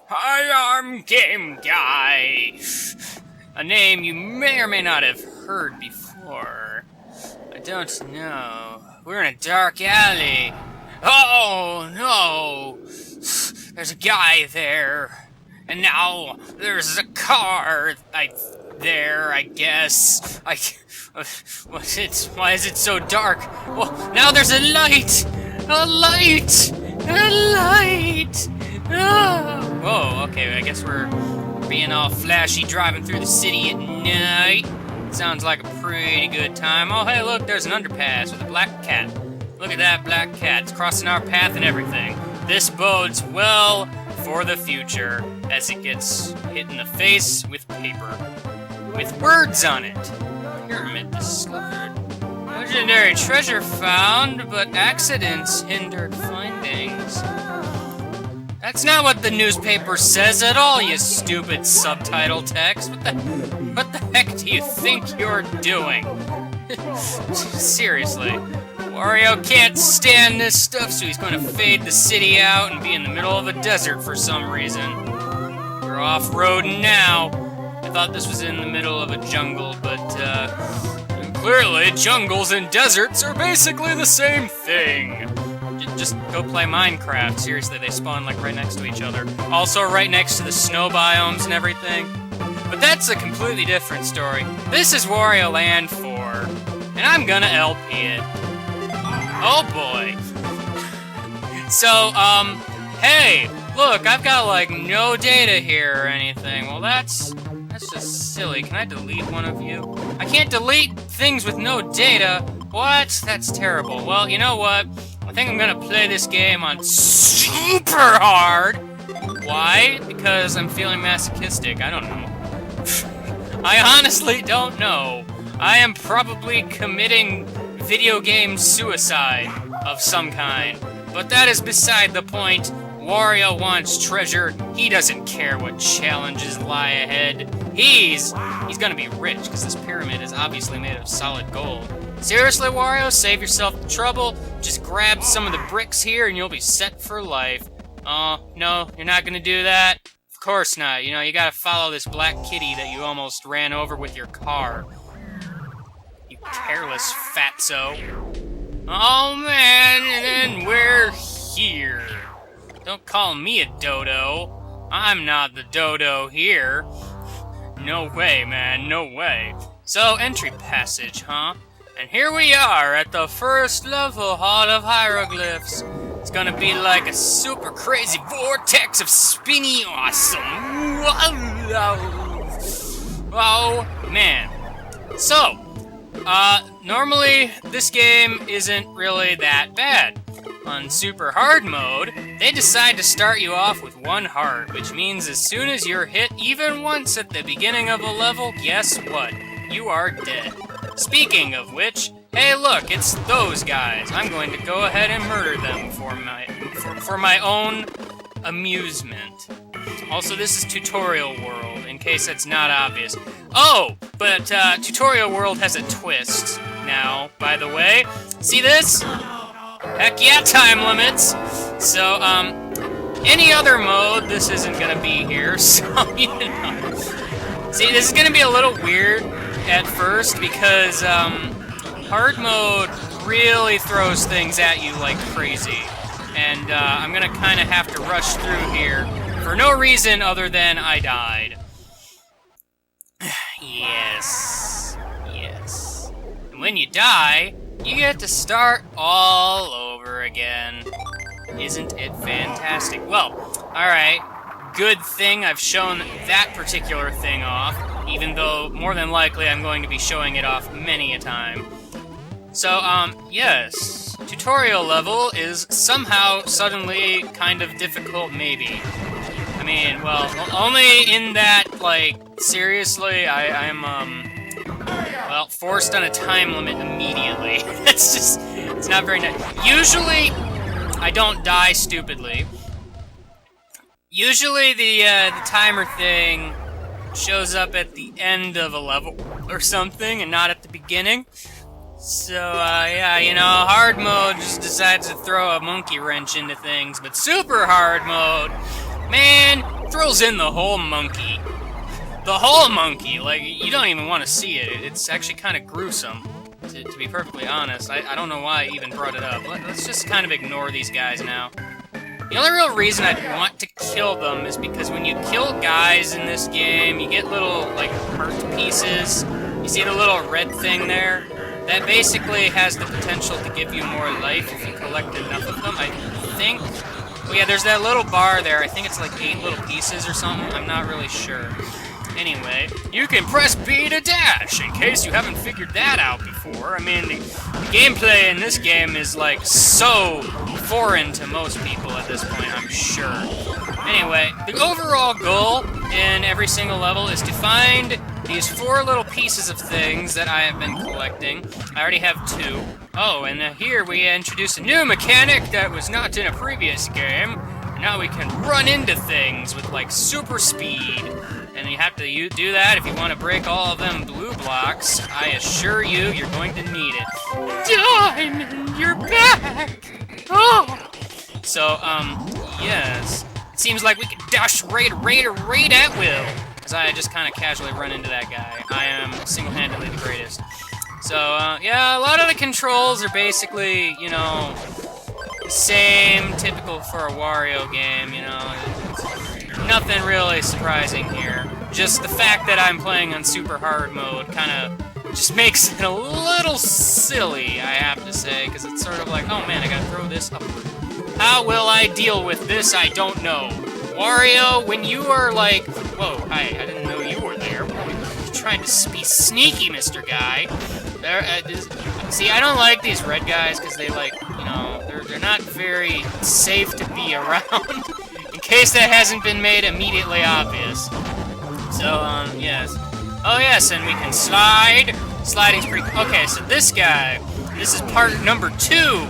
Hi, I'm Game Guy. A name you may or may not have heard before. I don't know. We're in a dark alley. Oh, no. There's a guy there. And now there's a car there, I guess. Why is it so dark? Well, now there's a light! A light! A light! Oh. Whoa, okay, I guess we're being all flashy driving through the city at night. Sounds like a pretty good time. Oh, hey, look, there's an underpass with a black cat. Look at that black cat. It's crossing our path and everything. This bodes well for the future as it gets hit in the face with paper. With words on it. Pyramid discovered. Legendary treasure found, but accidents hindered findings. That's not what the newspaper says at all, you stupid subtitle text. What the heck do you think you're doing? Seriously. Wario can't stand this stuff, so he's going to fade the city out and be in the middle of a desert for some reason. We're off-roading now. I thought this was in the middle of a jungle, but clearly jungles and deserts are basically the same thing. Just go play Minecraft. Seriously, they spawn like right next to each other. Also right next to the snow biomes and everything. But that's a completely different story. This is Wario Land 4, and I'm gonna LP it. Oh boy. So, hey, look, I've got like no data here or anything. Well, that's just silly. Can I delete one of you? I can't delete things with no data. What? That's terrible. Well, you know what? I think I'm gonna play this game on super hard. Why? Because I'm feeling masochistic. I don't know. I honestly don't know. I am probably committing video game suicide of some kind. But that is beside the point. Wario wants treasure. He doesn't care what challenges lie ahead. He's gonna be rich, because this pyramid is obviously made of solid gold. Seriously, Wario, save yourself the trouble. Just grab some of the bricks here and you'll be set for life. Oh, no, you're not gonna do that? Of course not. You know, you gotta follow this black kitty that you almost ran over with your car. You careless fatso. Oh, man, and then we're here. Don't call me a dodo. I'm not the dodo here. No way, man, no way. So, entry passage, huh? And here we are at the first level, Hall of Hieroglyphs. It's gonna be like a super crazy vortex of spinny awesome. Oh, man. So, normally this game isn't really that bad. On super hard mode, they decide to start you off with 1 heart, which means as soon as you're hit even once at the beginning of a level, guess what? You are dead. Speaking of which, hey look, it's those guys. I'm going to go ahead and murder them for my own amusement. Also, this is Tutorial World, in case that's not obvious. Oh, but Tutorial World has a twist now, by the way. See this? Heck yeah, time limits! So, any other mode, this isn't gonna be here, so, you know. See, this is gonna be a little weird at first, because, hard mode really throws things at you like crazy. And, I'm gonna kinda have to rush through here for no reason other than I died. Yes. Yes. And when you die, you get to start all over again. Isn't it fantastic? Well, alright. Good thing I've shown that particular thing off, even though more than likely I'm going to be showing it off many a time. So, yes. Tutorial level is somehow suddenly kind of difficult, maybe. I mean, well, only in that, like, seriously, I'm well, forced on a time limit immediately. That's just, it's not very nice. Usually, I don't die stupidly. Usually the timer thing shows up at the end of a level or something and not at the beginning. So, yeah, you know, hard mode just decides to throw a monkey wrench into things, but super hard mode, man, throws in the whole monkey. The whole monkey, like, you don't even want to see it. It's actually kind of gruesome, to be perfectly honest. I don't know why I even brought it up. Let's just kind of ignore these guys now. The only real reason I want to kill them is because when you kill guys in this game, you get little, like, heart pieces. You see the little red thing there? That basically has the potential to give you more life if you collect enough of them, I think. Well, yeah, there's that little bar there. I think it's like 8 little pieces or something. I'm not really sure. Anyway, you can press B to dash, in case you haven't figured that out before. I mean, the gameplay in this game is, like, so foreign to most people at this point, I'm sure. Anyway, the overall goal in every single level is to find these 4 little pieces of things that I have been collecting. I already have 2. Oh, and here we introduce a new mechanic that was not in a previous game. Now we can run into things with, like, super speed. And you have to do that if you want to break all of them blue blocks. I assure you, you're going to need it. Diamond, you're back! Oh! So, yes. It seems like we can dash right at will. As I just kind of casually run into that guy. I am single-handedly the greatest. So, yeah, a lot of the controls are basically, you know, the same, typical for a Wario game, you know. Nothing really surprising here. Just the fact that I'm playing on super hard mode kind of just makes it a little silly, I have to say, because it's sort of like, oh man, I gotta throw this upward. How will I deal with this? I don't know. Wario, when you are like, whoa, hi, I didn't know you were there. You're trying to be sneaky, Mr. Guy. See, I don't like these red guys because they, like, you know, they're not very safe to be around. In case that hasn't been made immediately obvious. So, yes. Oh, yes, and we can slide. Sliding's pretty... Okay, so this guy, this is part number 2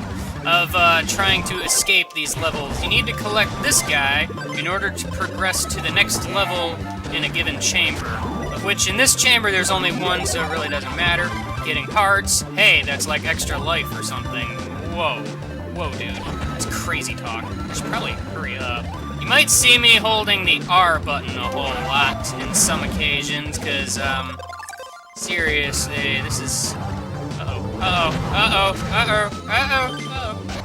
of trying to escape these levels. You need to collect this guy in order to progress to the next level in a given chamber. Of which, in this chamber, there's only one, so it really doesn't matter. Getting hearts. Hey, that's like extra life or something. Whoa. Whoa, dude. That's crazy talk. I should probably hurry up. You might see me holding the R button a whole lot in some occasions, because, seriously, this is...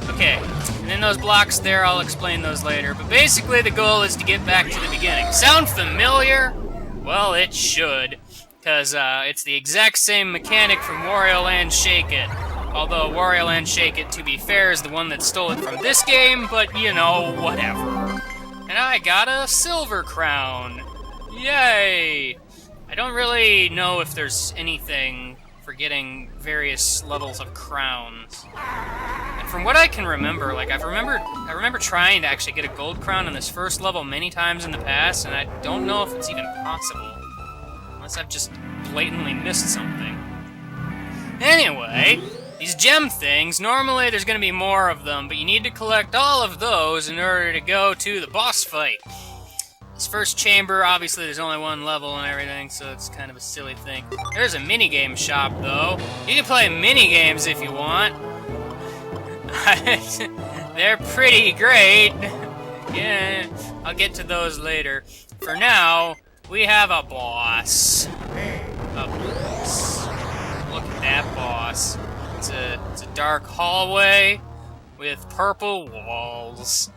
Okay, and then those blocks there, I'll explain those later, but basically the goal is to get back to the beginning. Sound familiar? Well, it should, because, it's the exact same mechanic from Wario Land Shake It. Although Wario Land Shake It, to be fair, is the one that stole it from this game, but, you know, whatever. And I got a silver crown. Yay! I don't really know if there's anything for getting various levels of crowns. And from what I can remember, like, I remember trying to actually get a gold crown on this first level many times in the past, and I don't know if it's even possible. Unless I've just blatantly missed something. Anyway, these gem things, normally there's going to be more of them, but you need to collect all of those in order to go to the boss fight. This first chamber, obviously there's only one level and everything, so it's kind of a silly thing. There's a minigame shop, though. You can play minigames if you want. They're pretty great. Yeah, I'll get to those later. For now, we have a boss. A boss. Look at that boss. It's a dark hallway with purple walls.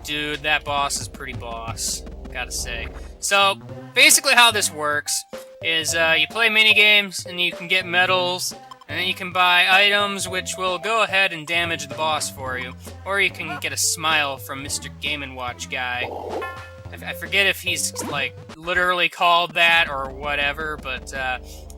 Dude, that boss is pretty boss, gotta say. So, basically how this works is you play minigames and you can get medals, and then you can buy items which will go ahead and damage the boss for you. Or you can get a smile from Mr. Game & Watch guy. I forget if he's, like, literally called that or whatever, but,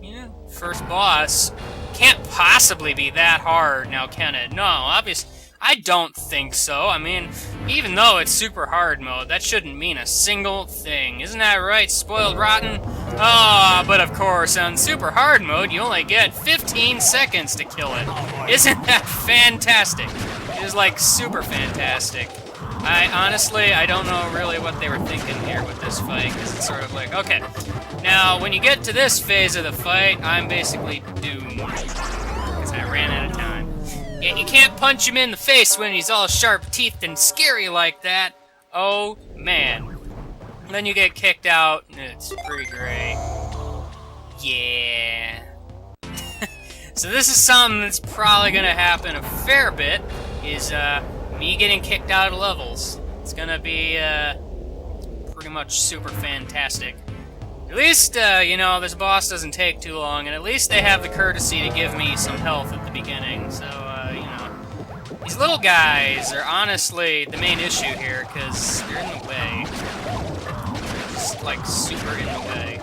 yeah, first boss can't possibly be that hard, now can it? No, obviously, I don't think so. I mean, even though it's super hard mode, that shouldn't mean a single thing. Isn't that right, Spoiled Rotten? Oh, but of course, on super hard mode, you only get 15 seconds to kill it. Isn't that fantastic? It is, like, super fantastic. I don't know really what they were thinking here with this fight, because it's sort of like, okay, now, when you get to this phase of the fight, I'm basically doomed, because I ran out of time. Yeah, you can't punch him in the face when he's all sharp-teethed and scary like that. Oh, man. And then you get kicked out, and it's pretty great. Yeah. So this is something that's probably gonna happen a fair bit, is me getting kicked out of levels. It's gonna be pretty much super fantastic. At least, you know, this boss doesn't take too long, and at least they have the courtesy to give me some health at the beginning, so, you know. These little guys are honestly the main issue here, because they're in the way. Just, like, super in the way.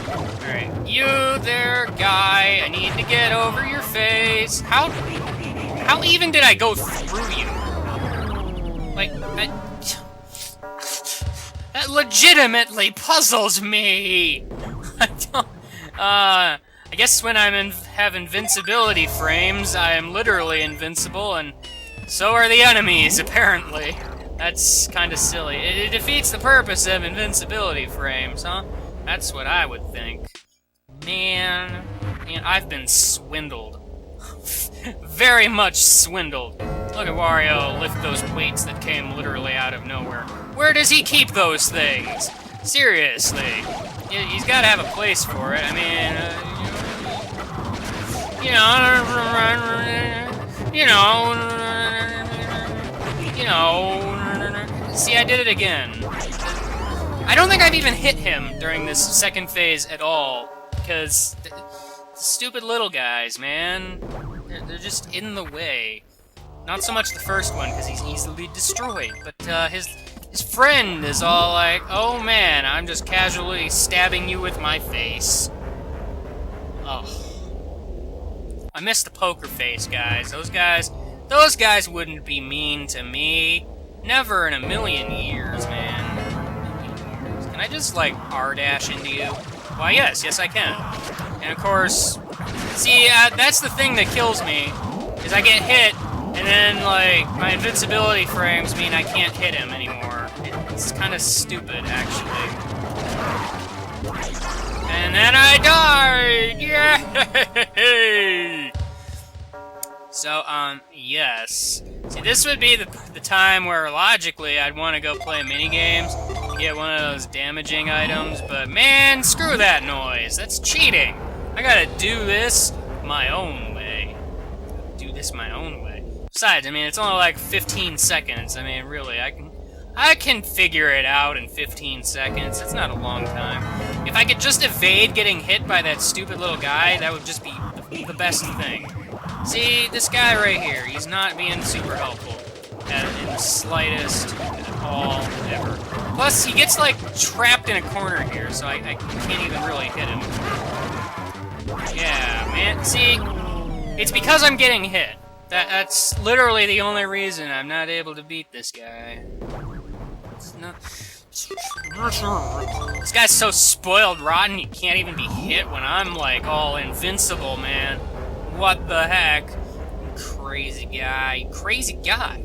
Alright, you there, guy, I need to get over your face. How even did I go through you? Like, that legitimately puzzles me! I don't... I guess when have invincibility frames, I am literally invincible, and so are the enemies, apparently. That's kinda silly. It defeats the purpose of invincibility frames, huh? That's what I would think. Man, I've been swindled. Very much swindled. Look at Wario lift those weights that came literally out of nowhere. Where does he keep those things? Seriously. He's got to have a place for it. I mean, you know. See, I did it again. I don't think I've even hit him during this second phase at all, because stupid little guys, man. They're just in the way. Not so much the first one, because he's easily destroyed, but his friend is all like, oh man, I'm just casually stabbing you with my face. Oh. I miss the poker face guys. Those guys wouldn't be mean to me. Never in a million years, man. Can I just, like, R-dash into you? Why, yes, I can. And of course, see, that's the thing that kills me, is I get hit, and then, like, my invincibility frames mean I can't hit him anymore. It's kind of stupid, actually. And then I died! Yay! So, yes. See, this would be the time where, logically, I'd want to go play minigames, get one of those damaging items, but man, screw that noise. That's cheating. I gotta do this my own way. Besides, I mean, it's only like 15 seconds. I mean, really, I can figure it out in 15 seconds. It's not a long time. If I could just evade getting hit by that stupid little guy, that would just be the best thing. See, this guy right here, he's not being super helpful in the slightest at all, ever. Plus, he gets, like, trapped in a corner here, so I can't even really hit him. Yeah, man, see, it's because I'm getting hit. That's literally the only reason I'm not able to beat this guy. It's not... This guy's so spoiled rotten, he can't even be hit when I'm, like, all invincible, man. What the heck? Crazy guy. Crazy guy.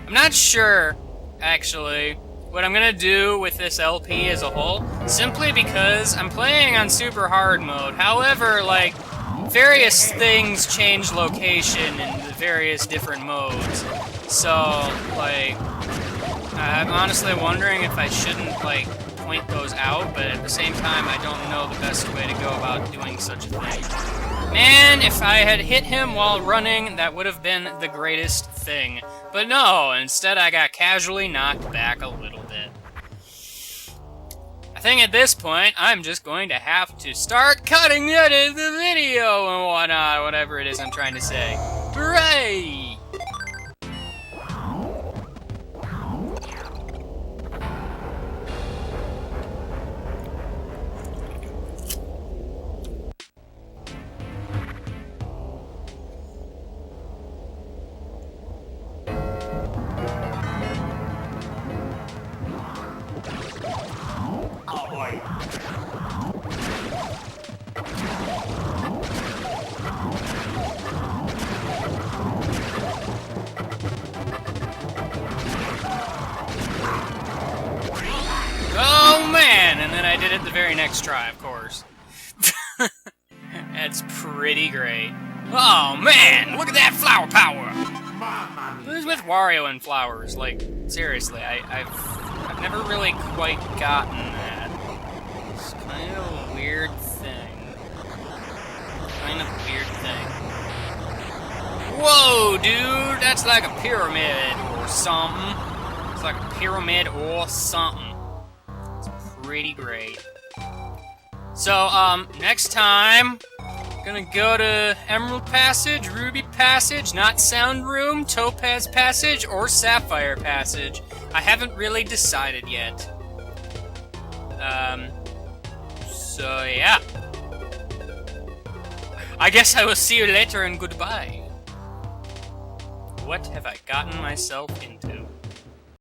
I'm not sure, actually, what I'm gonna do with this LP as a whole, simply because I'm playing on super hard mode. However, like, various things change location in the various different modes. So, like, I'm honestly wondering if I shouldn't, like, point those out, but at the same time, I don't know the best way to go about doing such a thing. Man, if I had hit him while running, that would have been the greatest thing. But no, instead I got casually knocked back a little bit. I think at this point, I'm just going to have to start cutting the video and whatnot, whatever it is I'm trying to say. Hooray! Oh man! And then I did it the very next try, of course. That's pretty great. Oh man! Look at that flower power! Who's with Wario and flowers? Like, seriously, I've Never really quite gotten that. It's kind of a weird thing. Kind of weird thing. Whoa, dude! That's like a pyramid or something. It's like a pyramid or something. It's pretty great. So, next time, gonna go to Emerald Passage, Ruby Passage, not Sound Room, Topaz Passage, or Sapphire Passage. I haven't really decided yet. So yeah. I guess I will see you later and goodbye. What have I gotten myself into?